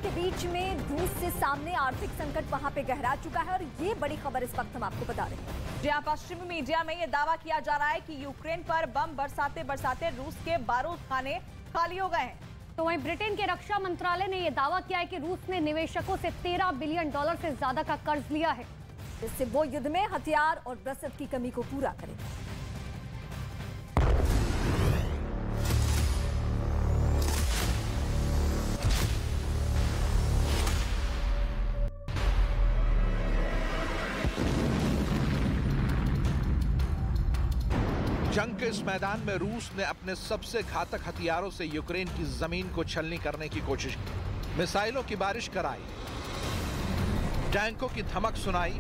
के बीच में रूस से सामने आर्थिक संकट वहां पे गहरा चुका है और ये बड़ी खबर इस वक्त हम आपको बता रहे हैं। जी हां, पश्चिमी मीडिया में ये दावा किया जा रहा है कि यूक्रेन पर बम बरसाते बरसाते रूस के बारूद खाने खाली हो गए हैं। तो वहीं ब्रिटेन के रक्षा मंत्रालय ने यह दावा किया है कि रूस ने निवेशकों से $13 बिलियन से ज्यादा का कर्ज लिया है, जिससे वो युद्ध में हथियार और रसद की कमी को पूरा करेगा। जंग के इस मैदान में रूस ने अपने सबसे घातक हथियारों से यूक्रेन की जमीन को छलनी करने की कोशिश की। मिसाइलों की बारिश कराई, टैंकों की धमक सुनाई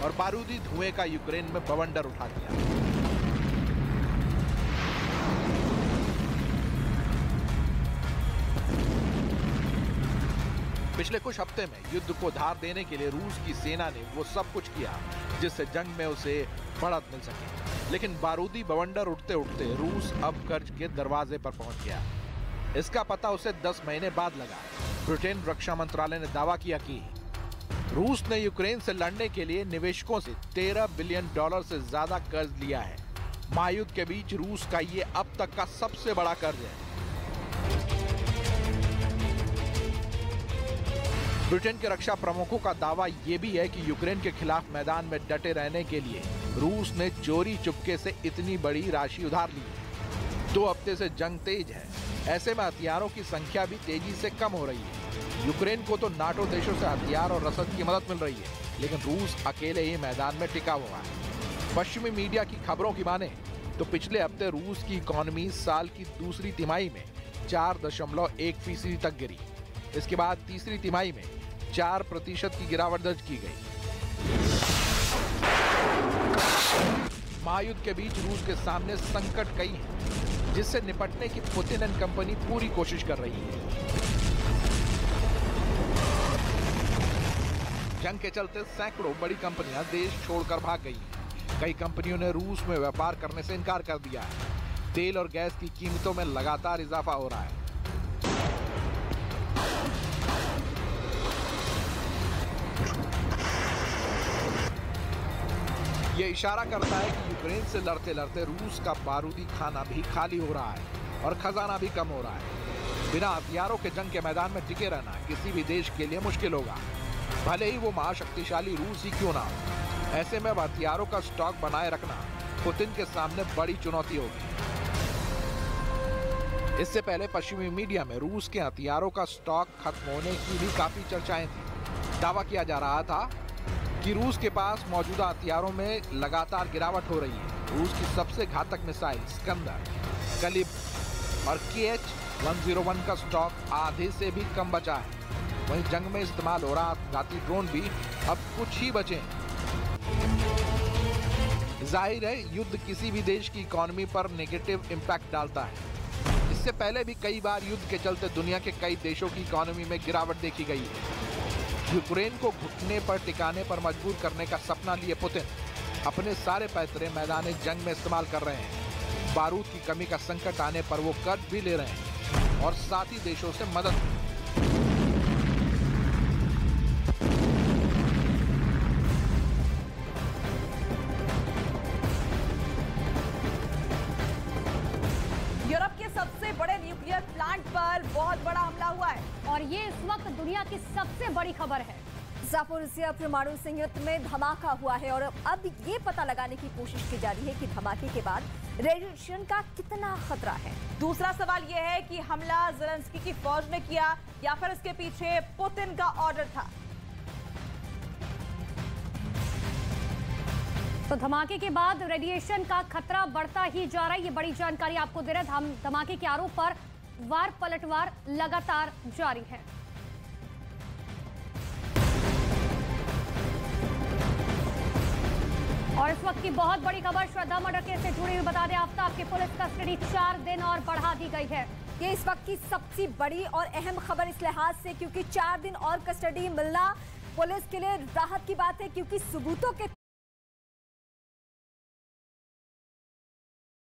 और बारूदी धुएं का यूक्रेन में बवंडर उठा दिया। पिछले कुछ हफ्ते में युद्ध को धार देने के लिए रूस की सेना ने वो सब कुछ किया जिससे जंग में उसे बढ़त मिल सके, लेकिन बारूदी बवंडर उठते उठते रूस अब कर्ज के दरवाजे पर पहुंच गया। इसका पता उसे 10 महीने बाद लगा। ब्रिटेन रक्षा मंत्रालय ने दावा किया कि रूस ने यूक्रेन से लड़ने के लिए निवेशकों से $13 बिलियन से ज्यादा कर्ज लिया है। महायुद्ध के बीच रूस का ये अब तक का सबसे बड़ा कर्ज है। ब्रिटेन के रक्षा प्रमुखों का दावा यह भी है कि यूक्रेन के खिलाफ मैदान में डटे रहने के लिए रूस ने चोरी चुपके से इतनी बड़ी राशि उधार ली है। 2 हफ्ते से जंग तेज है, ऐसे में हथियारों की संख्या भी तेजी से कम हो रही है। यूक्रेन को तो नाटो देशों से हथियार और रसद की मदद मिल रही है, लेकिन रूस अकेले ही मैदान में टिका हुआ है। पश्चिमी मीडिया की खबरों की माने तो पिछले हफ्ते रूस की इकोनॉमी साल की दूसरी तिमाही में 4.1% तक गिरी। इसके बाद तीसरी तिमाही में 4% की गिरावट दर्ज की गई। महायुद्ध के बीच रूस के सामने संकट कई हैं, जिससे निपटने की पुतिन एंड कंपनी पूरी कोशिश कर रही है। जंग के चलते सैकड़ों बड़ी कंपनियां देश छोड़कर भाग गई हैं। कई कंपनियों ने रूस में व्यापार करने से इनकार कर दिया है। तेल और गैस की कीमतों में लगातार इजाफा हो रहा है। ये इशारा करता है कि यूक्रेन से लड़ते लड़ते रूस का बारूदी खाना भी खाली हो रहा है और खजाना भी कम हो रहा है। बिना हथियारों के जंग के मैदान में टिके रहना किसी भी देश के लिए मुश्किल होगा, भले ही वो महाशक्तिशाली रूस ही क्यों ना हो। ऐसे में अब हथियारों का स्टॉक बनाए रखना पुतिन के सामने बड़ी चुनौती होगी। इससे पहले पश्चिमी मीडिया में रूस के हथियारों का स्टॉक खत्म होने की भी काफी चर्चाएं थी। दावा किया जा रहा था कि रूस के पास मौजूदा हथियारों में लगातार गिरावट हो रही है। रूस की सबसे घातक मिसाइल स्कंदर, कलिबर और KH-101 का स्टॉक आधे से भी कम बचा है। वहीं जंग में इस्तेमाल हो रहा आत्मघाती ड्रोन भी अब कुछ ही बचे हैं। जाहिर है युद्ध किसी भी देश की इकोनॉमी पर नेगेटिव इम्पैक्ट डालता है। इससे पहले भी कई बार युद्ध के चलते दुनिया के कई देशों की इकोनॉमी में गिरावट देखी गई है। यूक्रेन को घुटने पर टिकाने पर मजबूर करने का सपना लिए पुतिन अपने सारे पैतरे मैदान जंग में इस्तेमाल कर रहे हैं। बारूद की कमी का संकट आने पर वो कर्ज भी ले रहे हैं और साथी देशों से मदद भी। यूरोप के सबसे बड़े न्यूक्लियर प्लांट पर बहुत बड़ा हमला हुआ है और ये इस वक्त दुनिया की सबसे बड़ी खबर है। ज़ापोरिज़िया परमाणु संयंत्र में धमाका हुआ है और अब ये पता लगाने की कोशिश की जा रही है कि धमाके के बाद रेडिएशन का कितना खतरा है। दूसरा सवाल यह है कि हमला ज़ेलेंस्की की फौज ने किया या फिर इसके पीछे पुतिन का ऑर्डर था। तो धमाके के बाद रेडिएशन का खतरा बढ़ता ही जा रहा है। ये बड़ी जानकारी आपको दे रहे हैं। हम धमाके के आरोप पर वार पलटवार लगातार जारी है। और इस वक्त की बहुत बड़ी खबर श्रद्धा मर्डर केस से जुड़ी हुई बता दें, आफ्ताब की पुलिस कस्टडी 4 दिन और बढ़ा दी गई है। ये इस वक्त की सबसे बड़ी और अहम खबर इस लिहाज से क्योंकि 4 दिन और कस्टडी मिलना पुलिस के लिए राहत की बात है, क्योंकि सबूतों के